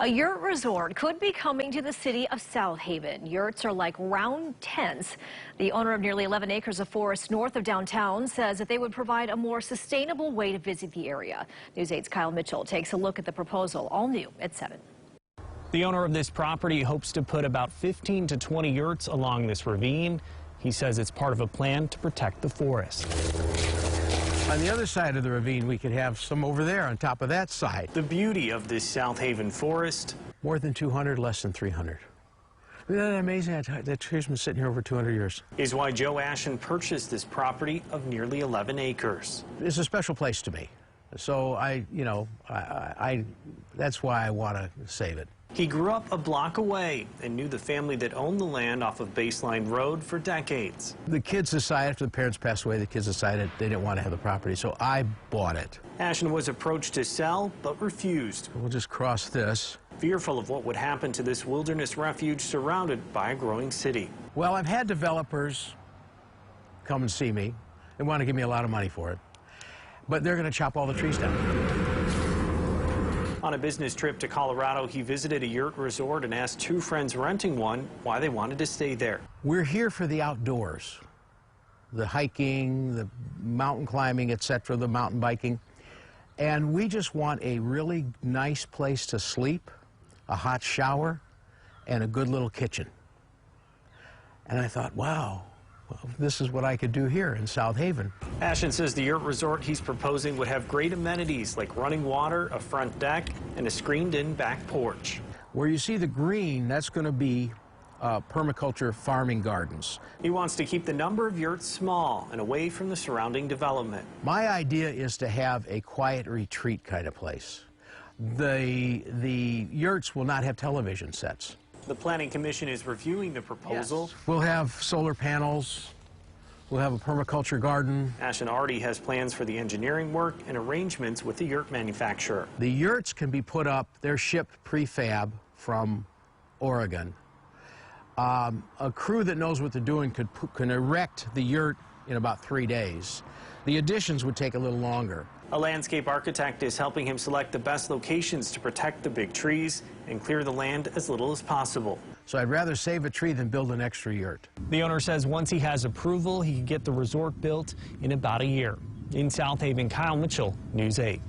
A yurt resort could be coming to the city of South Haven. Yurts are like round tents. The owner of nearly 11 acres of forest north of downtown says that they would provide a more sustainable way to visit the area. News 8's Kyle Mitchell takes a look at the proposal, all new at 7. The owner of this property hopes to put about 15 to 20 yurts along this ravine. He says it's part of a plan to protect the forest. On the other side of the ravine, we could have some over there on top of that side. The beauty of this South Haven forest. More than 200, less than 300. Isn't that amazing? That tree's been sitting here over 200 years. Is why Joe Ashen purchased this property of nearly 11 acres. It's a special place to me. So that's why I want to save it. He grew up a block away and knew the family that owned the land off of Baseline Road for decades. The kids decided, after the parents passed away, the kids decided they didn't want to have the property, so I bought it. Ashen was approached to sell, but refused. We'll just cross this. Fearful of what would happen to this wilderness refuge surrounded by a growing city. Well, I've had developers come and see me. They want to give me a lot of money for it, but they're going to chop all the trees down. On a business trip to Colorado, he visited a yurt resort and asked two friends renting one why they wanted to stay there. We're here for the outdoors, the hiking, the mountain climbing, etc., the mountain biking. And we just want a really nice place to sleep, a hot shower, and a good little kitchen. And I thought, wow, well, this is what I could do here in South Haven. Ashen says the yurt resort he's proposing would have great amenities like running water, a front deck, and a screened-in back porch. Where you see the green, that's going to be permaculture farming gardens. He wants to keep the number of yurts small and away from the surrounding development. My idea is to have a quiet retreat kind of place. The yurts will not have television sets. The Planning Commission is reviewing the proposal. Yes. We'll have solar panels. We'll have a permaculture garden. Ashen already has plans for the engineering work and arrangements with the yurt manufacturer. The yurts can be put up. They're shipped prefab from Oregon. A crew that knows what they're doing can erect the yurt in about 3 days. The additions would take a little longer. A landscape architect is helping him select the best locations to protect the big trees and clear the land as little as possible. So I'd rather save a tree than build an extra yurt. The owner says once he has approval, he can get the resort built in about a year. In South Haven, Kyle Mitchell, News 8.